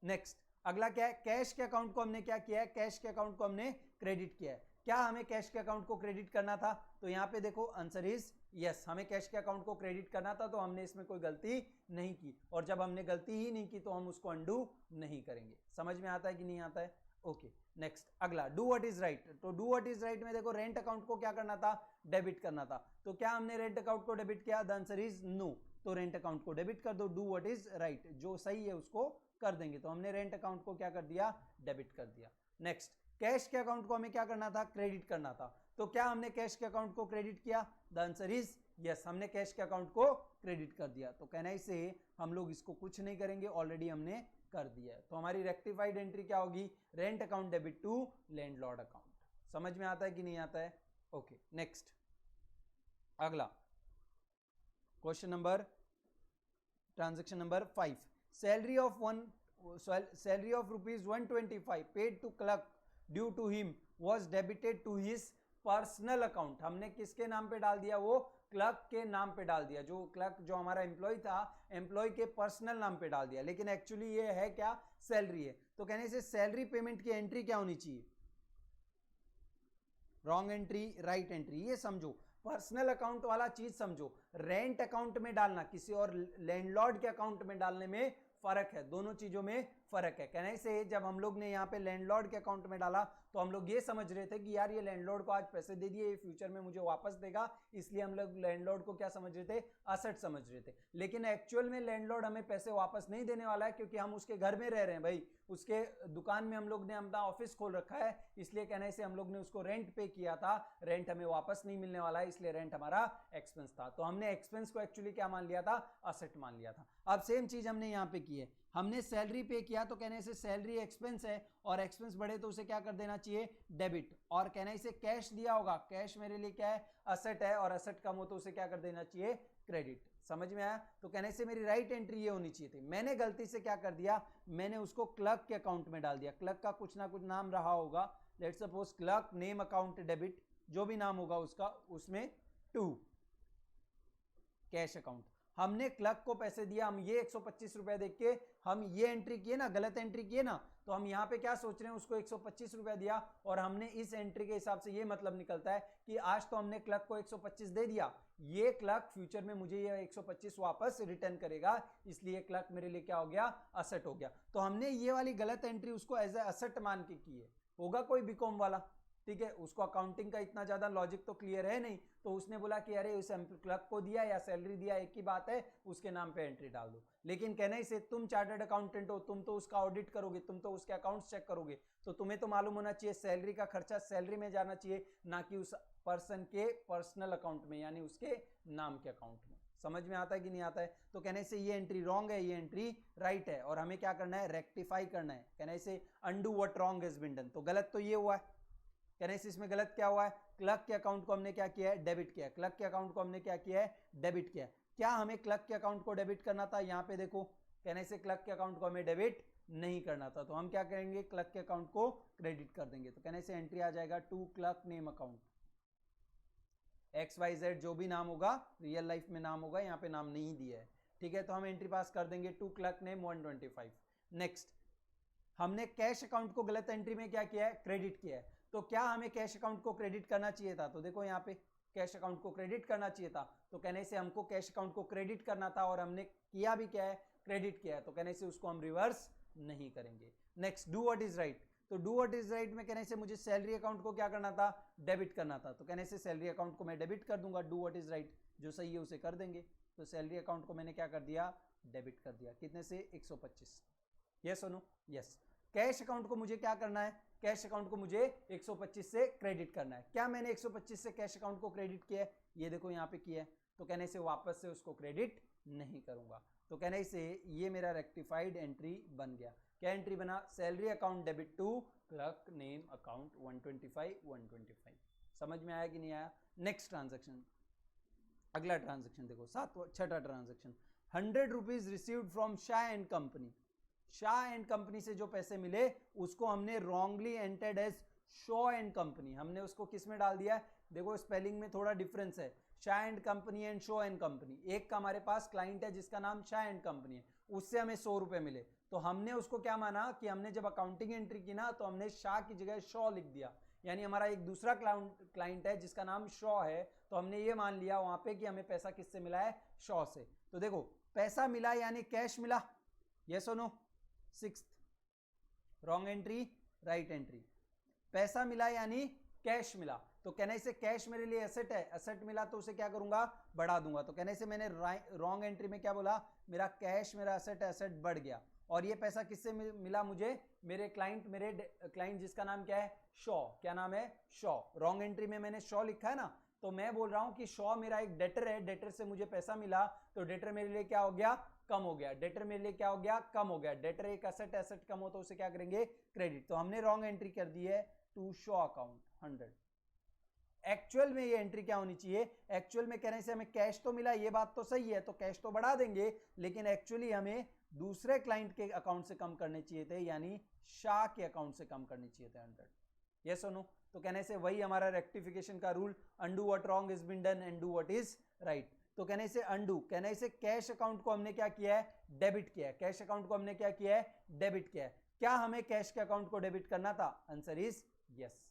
नेक्स्ट अगला क्या है, कैश के अकाउंट को हमने क्या किया है, कैश के अकाउंट को हमने क्रेडिट किया है। क्या हमें कैश के अकाउंट को क्रेडिट करना था, तो यहाँ पे देखो आंसर इज यस, हमें कैश के अकाउंट को क्रेडिट करना था, तो हमने इसमें कोई गलती नहीं की, और जब हमने गलती ही नहीं की तो हम उसको अंडू नहीं करेंगे। समझ में आता है कि नहीं आता है, ओके। नेक्स्ट अगला डू व्हाट इज राइट, तो डू व्हाट इज राइट में देखो रेंट अकाउंट को क्या करना था, डेबिट करना था, तो क्या हमने रेंट अकाउंट को डेबिट किया, द आंसर इज नो, तो रेंट अकाउंट को डेबिट कर दो, डू व्हाट इज राइट, जो सही है उसको कर देंगे, तो हमने रेंट अकाउंट को क्या कर दिया, डेबिट कर दिया। नेक्स्ट कैश के अकाउंट को हमें क्या करना था, क्रेडिट करना था, तो क्या हमने कैश के अकाउंट को क्रेडिट किया, द आंसर इज यस, हमने कैश के अकाउंट को क्रेडिट कर दिया। तो कहना इसे हम लोग इसको कुछ नहीं करेंगे, ऑलरेडी हमने कर दिया है। तो हमारी रेक्टिफाइड एंट्री क्या होगी, rent account debit to landlord account. समझ में आता है कि नहीं आता है, ओके। नेक्स्ट अगला question number, transaction number 5, salary of rupees 125 paid to clerk due to him was debited to his personal account. हमने किसके नाम पे डाल दिया, वो क्लर्क के नाम पे डाल दिया, जो क्लर्क जो हमारा एम्प्लॉय था, एम्प्लॉय के पर्सनल नाम पे डाल दिया, लेकिन एक्चुअली ये है क्या, सैलरी है। तो कहने से सैलरी पेमेंट की एंट्री क्या होनी चाहिए, रॉन्ग एंट्री, राइट एंट्री। ये समझो, पर्सनल अकाउंट वाला चीज समझो, रेंट अकाउंट में डालना किसी और लैंडलॉर्ड के अकाउंट में डालने में फर्क है, दोनों चीजों में फर्क है। कहने से जब हम लोग ने यहाँ पे लैंडलॉर्ड के अकाउंट में डाला तो हम लोग ये समझ रहे थे कि यार ये लैंडलॉर्ड को आज पैसे दे दिए, ये फ्यूचर में मुझे वापस देगा, इसलिए हम लोग लैंडलॉर्ड को क्या समझ रहे थे, असेट समझ रहे थे। लेकिन एक्चुअल में लैंडलॉर्ड हमें पैसे वापस नहीं देने वाला है, क्योंकि हम उसके घर में रह रहे हैं भाई, उसके दुकान में हम लोग ने अपना ऑफिस खोल रखा है, इसलिए कहने से हम लोग ने उसको रेंट पे किया था, रेंट हमें वापस नहीं मिलने वाला है, इसलिए रेंट हमारा एक्सपेंस था। तो हमने एक्सपेंस को एक्चुअली क्या मान लिया था, असेट मान लिया था। अब सेम चीज हमने यहाँ पे की है, हमने सैलरी पे किया, तो कहने से सैलरी एक्सपेंस है, और एक्सपेंस बढ़े तो उसे क्या कर देना चाहिए, डेबिट, और कहने से कैश दिया होगा, कैश मेरे लिए क्या है, असेट है, और असेट कम हो तो उसे क्या कर देना चाहिए, क्रेडिट। समझ में आया, तो कहने से मेरी राइट एंट्री ये होनी चाहिए थी। मैंने गलती से क्या कर दिया, मैंने उसको क्लर्क के अकाउंट में डाल दिया, क्लर्क का कुछ ना कुछ नाम रहा होगा, let's suppose clerk name account debit, जो भी नाम होगा उसका, उसमें टू कैश अकाउंट, हमने क्लर्क को पैसे दिया, हम ये 125 रुपए देख के हम ये एंट्री किए ना, गलत एंट्री किए ना, तो हम यहाँ पे क्या सोच रहे हैं, उसको 125 रुपया दिया, और हमने इस एंट्री के हिसाब से ये मतलब निकलता है कि आज तो हमने क्लर्क को 125 दे दिया, ये क्लर्क फ्यूचर में मुझे ये 125 वापस रिटर्न करेगा, इसलिए क्लर्क मेरे लिए क्या हो गया, असेट हो गया। तो हमने ये वाली गलत एंट्री उसको एज ए असेट मान के की है। होगा कोई बीकॉम वाला, ठीक है, उसको अकाउंटिंग का इतना ज्यादा लॉजिक तो क्लियर है नहीं, तो उसने बोला कि अरे उस क्लर्क को दिया या सैलरी दिया एक ही बात है, उसके नाम पे एंट्री डाल दो। लेकिन कहने से तुम चार्टर्ड अकाउंटेंट हो, तुम तो उसका ऑडिट करोगे, तुम तो उसके अकाउंट्स चेक करोगे, तो तुम्हें तो मालूम होना चाहिए सैलरी का खर्चा सैलरी में जाना चाहिए, ना कि उस पर्सन के पर्सनल अकाउंट में, यानी उसके नाम के अकाउंट में। समझ में आता है कि नहीं आता है, तो कहने से ये एंट्री रॉन्ग है, ये एंट्री राइट है, और हमें क्या करना है, रेक्टिफाई करना है। कहने से undo what wrong has been done, तो गलत तो ये हुआ है, कहने से इसमें गलत क्या हुआ है, क्लर्क के अकाउंट को हमने क्या किया है, डेबिट किया है, क्लर्क के अकाउंट को हमने क्या किया है, डेबिट किया है। क्या हमें क्लर्क के अकाउंट को डेबिट करना था, यहाँ पे देखो, कहने से क्लर्क के अकाउंट को हमें डेबिट नहीं करना था, तो हम क्या करेंगे, क्लर्क के अकाउंट को क्रेडिट कर देंगे। तो कहने से एंट्री आ जाएगा to clerk name account, XYZ जो भी नाम होगा, रियल लाइफ में नाम होगा, यहाँ पे नाम नहीं दिया है, ठीक है, तो हम एंट्री पास कर देंगे टू क्लर्क नेम 125। नेक्स्ट, हमने कैश अकाउंट को गलत एंट्री में क्या किया है, क्रेडिट किया है, तो क्या हमें कैश अकाउंट को क्रेडिट करना चाहिए था, तो देखो यहाँ पे कैश अकाउंट को क्रेडिट करना चाहिए था, तो कहने से हमको कैश अकाउंट को क्रेडिट करना था, और हमने किया भी क्या है, क्रेडिट किया है, तो कहने से उसको हम रिवर्स नहीं करेंगे। Next, do what is right, तो डू व्हाट इज राइट में कहने से मुझे सैलरी अकाउंट को क्या करना था, डेबिट करना था, तो कहने से सैलरी अकाउंट को मैं डेबिट कर दूंगा, डू व्हाट इज राइट जो सही है उसे कर देंगे। तो सैलरी अकाउंट को मैंने क्या कर दिया, डेबिट कर दिया, कितने से, 125। यस और नो? यस। कैश अकाउंट को मुझे क्या करना है? कैश अकाउंट को मुझे 125 से क्रेडिट करना है। क्या मैंने 125 से कैश अकाउंट को क्रेडिट किया है? ये देखो यहाँ पे किया है। तो कहने से वापस से उसको क्रेडिट नहीं करूंगा। तो कहने से ये मेरा रेक्टिफाइड एंट्री बन गया। क्या एंट्री बना? Salary account debit to clerk name account 125। समझ में आया कि नहीं आया? नेक्स्ट ट्रांजेक्शन, अगला ट्रांजेक्शन देखो, छठा transaction, 100 rupees received from Shah and company. Shah and company से जो पैसे मिले उसको हमने wrongly entered as Shaw and company. हमने उसको किस में डाल दिया? देखो स्पेलिंग में थोड़ा डिफरेंस है, Shah and company and show and company. एक का हमारे पास क्लाइंट है जिसका नाम शाह एंड कंपनी है, उससे हमें 100 रुपए मिले, तो हमने उसको क्या माना कि हमने जब अकाउंटिंग एंट्री की ना तो हमने शाह की जगह शॉ लिख दिया। यानी हमारा एक दूसरा क्लाइंट है जिसका नाम शॉ है, तो हमने ये मान लिया वहां पे कि हमें पैसा किससे मिला है? शॉ से। तो देखो पैसा मिला यानी कैश मिला, यस और no? Sixth, wrong entry, right entry. पैसा मिला यानी कैश मिला, तो कहने से कैश मेरे लिए एसेट है, एसेट मिला तो उसे क्या करूंगा? बढ़ा दूंगा। तो कहने से मैंने रॉन्ग एंट्री में क्या बोला? मेरा कैश मेरा एसेट है, एसेट बढ़ गया। और ये पैसा किससे मिला मुझे? मेरे क्लाइंट जिसका नाम क्या है? शॉ। क्या नाम है? शॉ। रॉन्ग एंट्री में मैंने शॉ लिखा है ना, तो मैं बोल रहा हूं कि शॉ मेरा एक डेटर है, डेटर से मुझे पैसा मिला, तो डेटर मेरे लिए क्या हो गया? कम हो गया। डेटर मेरे लिए क्या हो गया? कम हो गया। डेटर एक एसेट, एसेट कम हो तो उसे क्या करेंगे? क्रेडिट। तो हमने रॉन्ग एंट्री कर दी है टू शो अकाउंट 100। एक्चुअल में ये एंट्री क्या होनी चाहिए? एक्चुअल में कहने से हमें कैश तो मिला, ये बात तो सही है, तो कैश तो बढ़ा देंगे, लेकिन एक्चुअली हमें दूसरे क्लाइंट के अकाउंट से कम करने चाहिए थे, यानी शाह के अकाउंट से कम करने चाहिए थे 100। यस और नो? तो कहने से वही हमारा रेक्टिफिकेशन का rule, undo what wrong is been done and do what is right. तो कहने से अंडू, कहने से कैश अकाउंट को हमने क्या किया है? डेबिट किया है। कैश अकाउंट को हमने क्या किया है? डेबिट किया है। क्या हमें कैश के अकाउंट को डेबिट करना था? Answer is yes.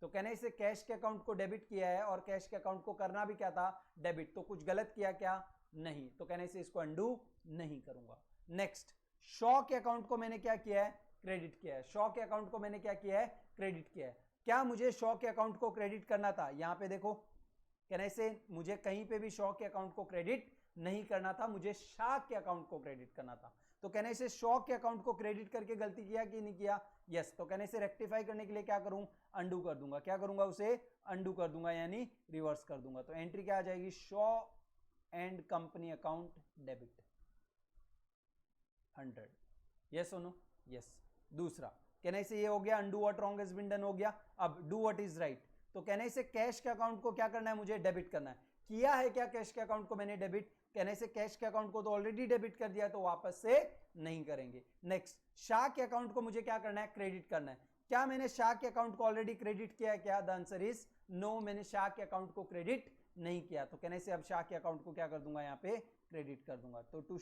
तो कहने से कैश के अकाउंट को डेबिट किया है और कैश के अकाउंट को करना भी क्या था? डेबिट। तो कुछ गलत किया क्या? नहीं। तो कहने से इसको अंडू नहीं करूंगा। नेक्स्ट, शॉ के अकाउंट को मैंने क्या किया है? क्रेडिट किया है। शॉ के अकाउंट को मैंने क्या किया है? क्रेडिट किया है। क्या मुझे शॉ के अकाउंट को क्रेडिट करना था? यहां पे देखो, कहने से मुझे कहीं पे भी शॉ के अकाउंट को क्रेडिट नहीं करना था, मुझे शाह के अकाउंट को क्रेडिट करना था। तो कहने से शॉ के अकाउंट को क्रेडिट करके गलती किया कि नहीं किया? यस। तो कहने से रेक्टिफाई करने के लिए क्या करूं? अंडू कर दूंगा। क्या करूंगा? उसे अंडू कर दूंगा, यानी रिवर्स कर दूंगा। तो एंट्री क्या आ जाएगी? Shaw and company account debit 100। Yes और नो? यस। दूसरा, कहने से ये हो गया undo what wrong has been done हो गया। अब डू व्हाट इज राइट। तो कहने से कैश के अकाउंट को क्या करना है? मुझे डेबिट करना है। किया है क्या कैश के अकाउंट को मैंने डेबिट? कहने से कैश के अकाउंट को तो ऑलरेडी डेबिट कर दिया, तो वापस से नहीं करेंगे। नेक्स्ट, शाह के अकाउंट को मुझे क्या करना है? क्रेडिट करना है। क्या मैंने शाह के अकाउंट को ऑलरेडी क्रेडिट किया है क्या? द आंसर इज नो, मैंने शाह के अकाउंट को क्रेडिट नहीं किया। तो कहने से अब शाह के अकाउंट को क्या कर दूंगा? यहाँ पे क्रेडिट कर दूंगा। तो to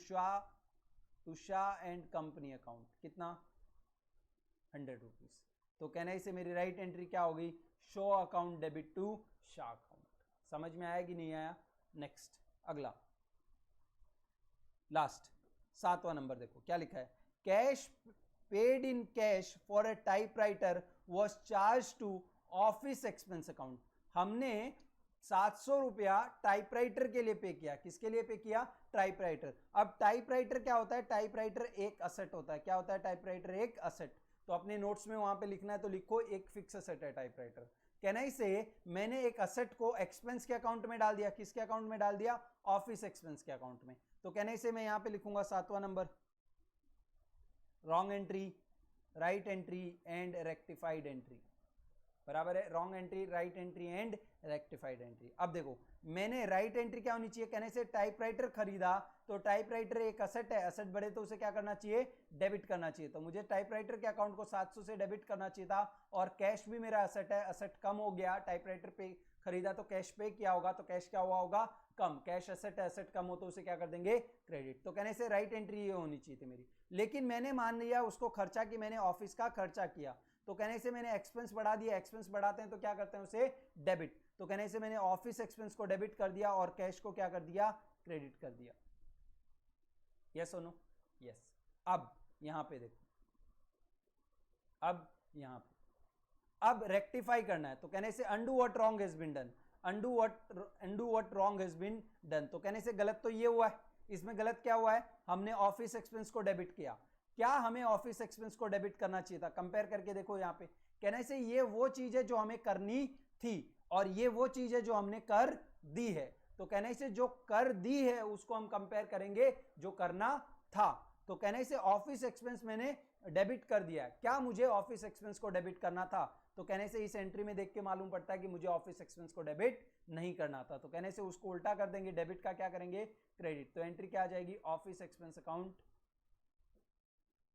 Shah and company account कितना? 100 रुपीज। तो कहने से मेरी राइट एंट्री क्या होगी? Shaw account debit to Shah account. समझ में आया कि नहीं आया? नेक्स्ट, अगला लास्ट 7वां नंबर देखो क्या लिखा है? Cash paid in cash for a typewriter was charge to office expense account. हमने 700 रुपया टाइपराइटर के लिए पे किया। किसके लिए पे किया? टाइपराइटर। अब टाइपराइटर क्या होता है? टाइपराइटर एक असेट होता है। क्या होता है? टाइपराइटर एक असेट। तो अपने नोट्स में वहां पे लिखना है तो लिखो एक फिक्स असेट है टाइपराइटर। कहना से मैंने एक असेट को एक्सपेंस के अकाउंट में डाल दिया। किसके अकाउंट में डाल दिया? ऑफिस एक्सपेंस के अकाउंट में। तो कहने से मैं यहां पे लिखूंगा 7वां number, wrong entry, right entry and rectified entry. बराबर है? Wrong entry, right entry and rectified entry. अब देखो, मैंने राइट एंट्री क्या होनी चाहिए? कहने से टाइपराइटर खरीदा, तो टाइपराइटर एक असेट है, असेट बढ़े तो उसे क्या करना चाहिए? डेबिट करना चाहिए। तो मुझे टाइपराइटर के अकाउंट को 700 से डेबिट करना चाहिए था, और कैश भी मेरा असेट है, असेट कम हो गया। टाइपराइटर पे खरीदा तो कैश पे किया होगा, तो कैश क्या हुआ होगा? कम। कैश असेट है, असेट कम हो तो उसे क्या कर देंगे? क्रेडिट। तो कहने से राइट एंट्री ये होनी चाहिए थी मेरी, लेकिन मैंने मान लिया उसको खर्चा कि मैंने ऑफिस का खर्चा किया। तो कहने से मैंने एक्सपेंस बढ़ा दिया। एक्सपेंस बढ़ाते हैं तो क्या करते हैं? उसे डेबिट। तो कहने से मैंने ऑफिस एक्सपेंस को डेबिट कर दिया और कैश को क्या कर दिया? क्रेडिट कर दिया। यस और नो? यस। अब यहां पे देखो, अब यहां पे अब रेक्टिफाई करना है। तो कहने से undo what wrong has been done, undo what wrong has been done. तो कहने से गलत तो ये हुआ है, इसमें गलत क्या हुआ है? हमने ऑफिस एक्सपेंस को डेबिट किया। क्या हमें ऑफिस एक्सपेंस को डेबिट करना चाहिए था? कंपेयर करके देखो यहाँ पे, कहने से ये वो चीज है जो हमें करनी थी और ये वो चीज है जो हमने कर दी है। तो कहने से जो कर दी है उसको हम कंपेयर करेंगे जो करना था। तो कहने से ऑफिस एक्सपेंस मैंने डेबिट कर दिया है। क्या मुझे ऑफिस एक्सपेंस को डेबिट करना था? तो कहने से इस एंट्री में देख के मालूम पड़ता है कि मुझे ऑफिस एक्सपेंस को डेबिट नहीं करना था। तो कहने से उसको उल्टा कर देंगे, डेबिट का क्या करेंगे? क्रेडिट। तो एंट्री क्या आ जाएगी? Office expense account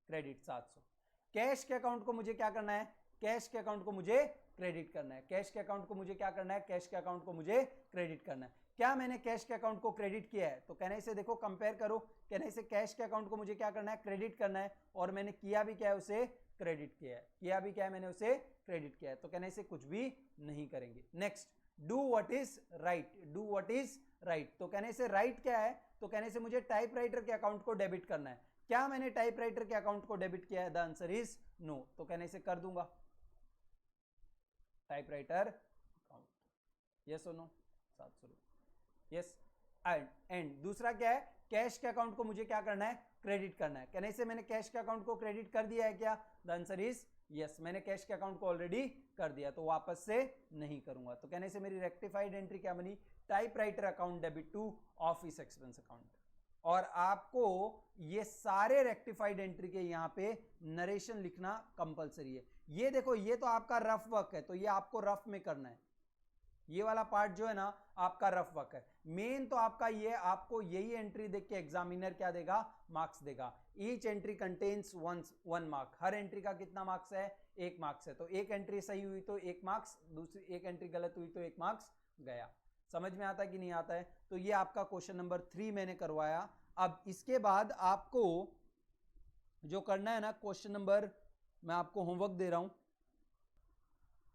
credit 700। Cash के अकाउंट को मुझे क्या करना है? कैश के अकाउंट को मुझे क्रेडिट करना है। कैश के अकाउंट को मुझे क्या करना है? कैश के अकाउंट को मुझे क्रेडिट करना है। क्या मैंने कैश के अकाउंट को क्रेडिट किया है? तो कहने से देखो कंपेयर करो, कहने से कैश के अकाउंट को मुझे क्या करना है? क्रेडिट करना है। और मैंने किया भी क्या है? उसे क्रेडिट किया है। किया भी क्या है? मैंने उसे क्रेडिट किया है। तो कहने से कुछ भी नहीं करेंगे। Next, do what is right. Do what is right. तो कहने से राइट क्या है? तो कहने से मुझे टाइपराइटर के अकाउंट को डेबिट करना है। क्या मैंने टाइपराइटर के अकाउंट को डेबिट किया है? The answer is no. तो कहने से कर दूंगा टाइपराइटर अकाउंट। यस और नो? 700 रुपये। यस। एंड दूसरा क्या है? कैश के अकाउंट को मुझे क्या करना है? क्रेडिट करना है। कहने से मैंने कैश के अकाउंट को क्रेडिट कर दिया है क्या? The answer is yes. मैंने कैश के अकाउंट को ऑलरेडी कर दिया, तो वापस से नहीं करूंगा। तो कहने से मेरी रेक्टिफाइड एंट्री क्या बनी? Typewriter account debit to office expense account. और आपको ये सारे रेक्टिफाइड एंट्री के यहाँ पे नरेशन लिखना कंपलसरी है। ये देखो, ये तो आपका रफ वर्क है, तो ये आपको रफ में करना है। ये वाला पार्ट जो है ना आपका रफ वर्क है। मेन तो आपका ये, आपको यही एंट्री देख के एग्जामिनर क्या देगा? मार्क्स देगा। Each entry contains 1 mark. हर एंट्री का कितना मार्क्स है? 1 मार्क्स है। तो एक एंट्री सही हुई तो 1 मार्क्स, दूसरी एक एंट्री गलत हुई तो 1 मार्क्स गया। समझ में आता है कि नहीं आता है? तो ये आपका क्वेश्चन नंबर 3 मैंने करवाया। अब इसके बाद आपको जो करना है ना, क्वेश्चन नंबर, मैं आपको होमवर्क दे रहा हूं,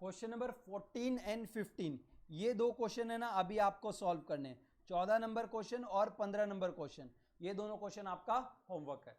क्वेश्चन नंबर 14 एंड 15, ये 2 क्वेश्चन है ना अभी आपको सॉल्व करने हैं। 14 नंबर क्वेश्चन और 15 नंबर क्वेश्चन, ये दोनों क्वेश्चन आपका होमवर्क है।